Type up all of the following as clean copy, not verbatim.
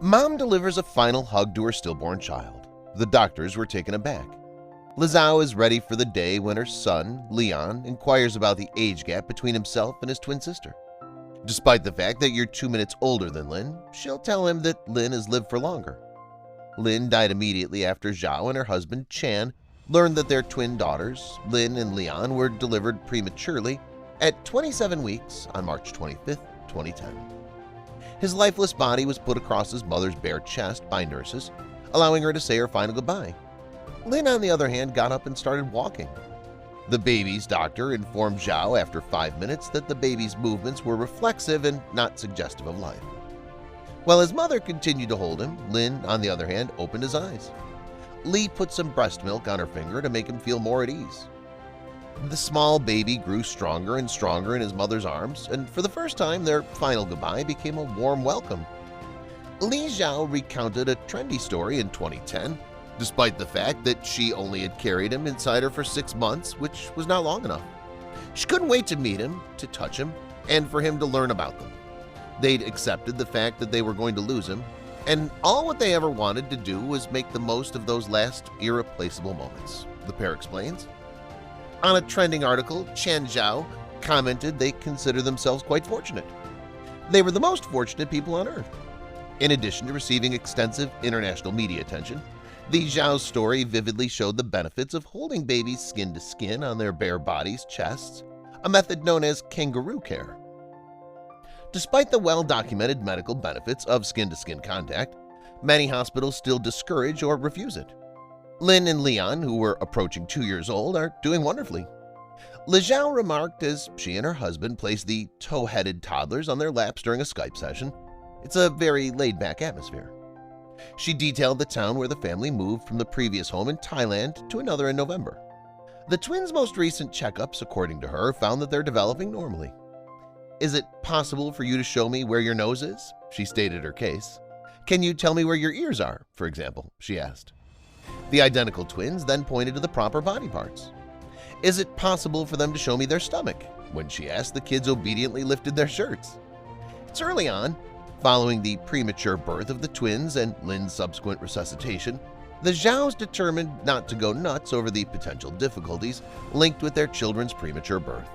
Mom delivers a final hug to her stillborn child. The doctors were taken aback. Lizao is ready for the day when her son, Leon, inquires about the age gap between himself and his twin sister. Despite the fact that you're 2 minutes older than Lin, she'll tell him that Lin has lived for longer. Lin died immediately after Zhao and her husband Chan learned that their twin daughters, Lin and Leon, were delivered prematurely at 27 weeks on March 25, 2010. His lifeless body was put across his mother's bare chest by nurses, allowing her to say her final goodbye. Lin, on the other hand, got up and started walking. The baby's doctor informed Zhao after 5 minutes that the baby's movements were reflexive and not suggestive of life. While his mother continued to hold him, Lin, on the other hand, opened his eyes. Li put some breast milk on her finger to make him feel more at ease. The small baby grew stronger and stronger in his mother's arms, and for the first time their final goodbye became a warm welcome. Li Zhao recounted a trendy story in 2010, despite the fact that she only had carried him inside her for 6 months, which was not long enough. She couldn't wait to meet him, to touch him, and for him to learn about them. They'd accepted the fact that they were going to lose him, and all what they ever wanted to do was make the most of those last irreplaceable moments, the pair explains. On a trending article, Chen Zhao commented they consider themselves quite fortunate. They were the most fortunate people on Earth. In addition to receiving extensive international media attention, the Zhao's story vividly showed the benefits of holding babies skin to skin on their bare bodies' chests, a method known as kangaroo care. Despite the well-documented medical benefits of skin-to-skin contact, many hospitals still discourage or refuse it. Lin and Leon, who were approaching 2 years old, are doing wonderfully. Li Zhao remarked as she and her husband placed the toe-headed toddlers on their laps during a Skype session. It's a very laid-back atmosphere. She detailed the town where the family moved from the previous home in Thailand to another in November. The twins' most recent checkups, according to her, found that they're developing normally. "Is it possible for you to show me where your nose is?" she stated her case. "Can you tell me where your ears are, for example?" she asked. The identical twins then pointed to the proper body parts. "Is it possible for them to show me their stomach?" When she asked, the kids obediently lifted their shirts. It's early on. Following the premature birth of the twins and Lin's subsequent resuscitation, the Zhaos determined not to go nuts over the potential difficulties linked with their children's premature birth.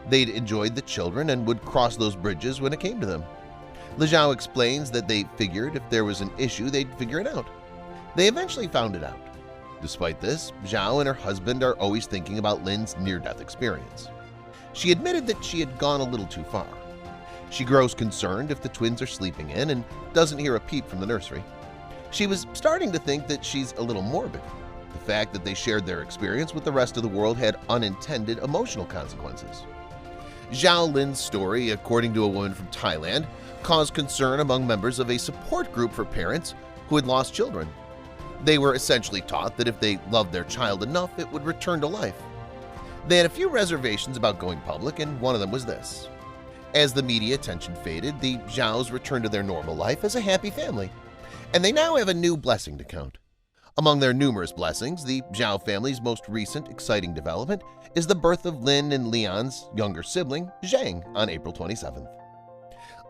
They'd enjoyed the children and would cross those bridges when it came to them. Li Zhao explains that they figured if there was an issue, they'd figure it out. They eventually found it out. Despite this, Zhao and her husband are always thinking about Lin's near-death experience. She admitted that she had gone a little too far. She grows concerned if the twins are sleeping in and doesn't hear a peep from the nursery. She was starting to think that she's a little morbid. The fact that they shared their experience with the rest of the world had unintended emotional consequences. Zhao Lin's story, according to a woman from Thailand, caused concern among members of a support group for parents who had lost children. They were essentially taught that if they loved their child enough, it would return to life. They had a few reservations about going public, and one of them was this. As the media attention faded, the Zhaos returned to their normal life as a happy family, and they now have a new blessing to count. Among their numerous blessings, the Zhao family's most recent exciting development is the birth of Lin and Leon's younger sibling, Zhang, on April 27th.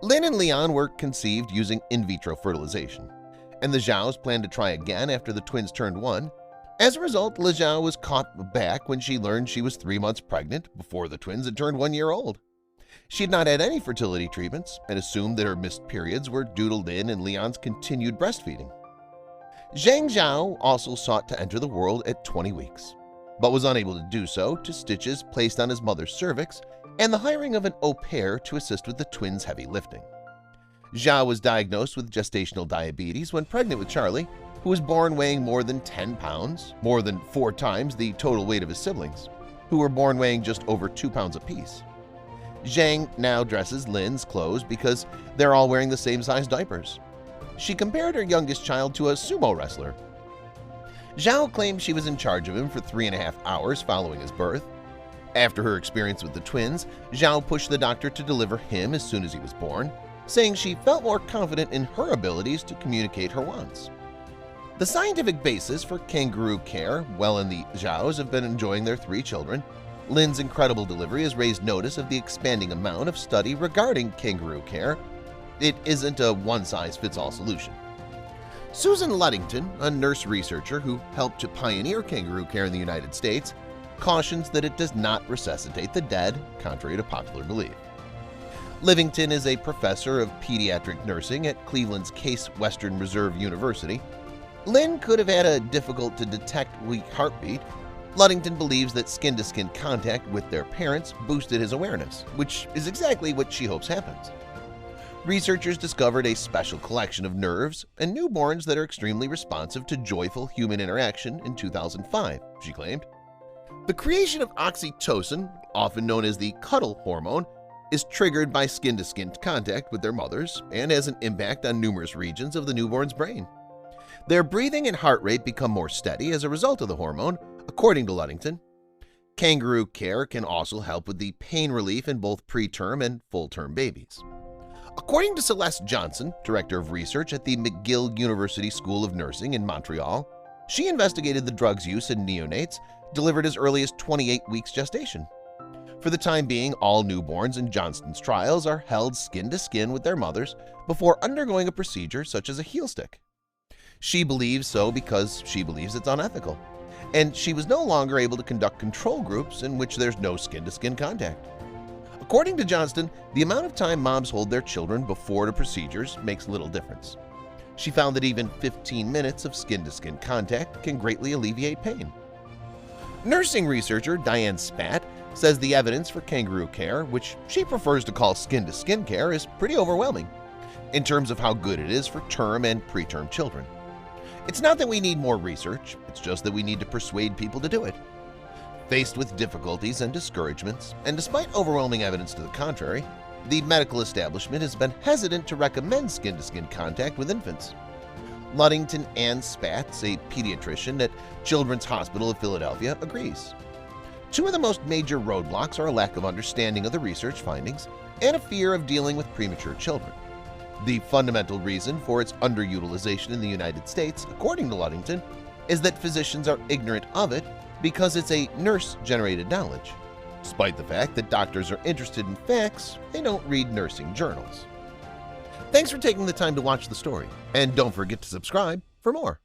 Lin and Leon were conceived using in vitro fertilization, and the Zhaos plan to try again after the twins turned 1. As a result, Li Zhao was caught back when she learned she was 3 months pregnant before the twins had turned 1 year old. She had not had any fertility treatments and assumed that her missed periods were due to Lin and Leon's continued breastfeeding. Zhang Zhao also sought to enter the world at 20 weeks, but was unable to do so to stitches placed on his mother's cervix and the hiring of an au pair to assist with the twins' heavy lifting. Zhao was diagnosed with gestational diabetes when pregnant with Charlie, who was born weighing more than 10 pounds, more than 4 times the total weight of his siblings, who were born weighing just over 2 pounds apiece. Zhang now dresses Lin's clothes because they're all wearing the same size diapers. She compared her youngest child to a sumo wrestler. Zhao claimed she was in charge of him for 3.5 hours following his birth. After her experience with the twins, Zhao pushed the doctor to deliver him as soon as he was born, saying she felt more confident in her abilities to communicate her wants. The scientific basis for kangaroo care, well, and the Zhaos have been enjoying their 3 children. Lin's incredible delivery has raised notice of the expanding amount of study regarding kangaroo care, it isn't a one-size-fits-all solution. Susan Ludington, a nurse researcher who helped to pioneer kangaroo care in the United States, cautions that it does not resuscitate the dead, contrary to popular belief. Livington is a professor of pediatric nursing at Cleveland's Case Western Reserve University. Lynn could have had a difficult-to-detect weak heartbeat. Ludington believes that skin-to-skin contact with their parents boosted his awareness, which is exactly what she hopes happens. Researchers discovered a special collection of nerves and newborns that are extremely responsive to joyful human interaction in 2005, she claimed. The creation of oxytocin, often known as the cuddle hormone, is triggered by skin-to-skin contact with their mothers and has an impact on numerous regions of the newborn's brain. Their breathing and heart rate become more steady as a result of the hormone, according to Ludington. Kangaroo care can also help with the pain relief in both preterm and full-term babies. According to Celeste Johnson, director of research at the McGill University School of Nursing in Montreal, she investigated the drug's use in neonates delivered as early as 28 weeks gestation. For the time being, all newborns in Johnston's trials are held skin-to-skin with their mothers before undergoing a procedure such as a heel stick. She believes so because she believes it's unethical, and she was no longer able to conduct control groups in which there's no skin-to-skin contact. According to Johnston, the amount of time moms hold their children before the procedures makes little difference. She found that even 15 minutes of skin-to-skin contact can greatly alleviate pain. Nursing researcher Diane Spatt says the evidence for kangaroo care, which she prefers to call skin-to-skin care, is pretty overwhelming in terms of how good it is for term and preterm children. It's not that we need more research, it's just that we need to persuade people to do it. Faced with difficulties and discouragements, and despite overwhelming evidence to the contrary, the medical establishment has been hesitant to recommend skin-to-skin contact with infants. Ludington Ann Spatz, a pediatrician at Children's Hospital of Philadelphia, agrees. Two of the most major roadblocks are a lack of understanding of the research findings and a fear of dealing with premature children. The fundamental reason for its underutilization in the United States, according to Ludington, is that physicians are ignorant of it because it's a nurse-generated knowledge. Despite the fact that doctors are interested in facts, they don't read nursing journals. Thanks for taking the time to watch the story, and don't forget to subscribe for more.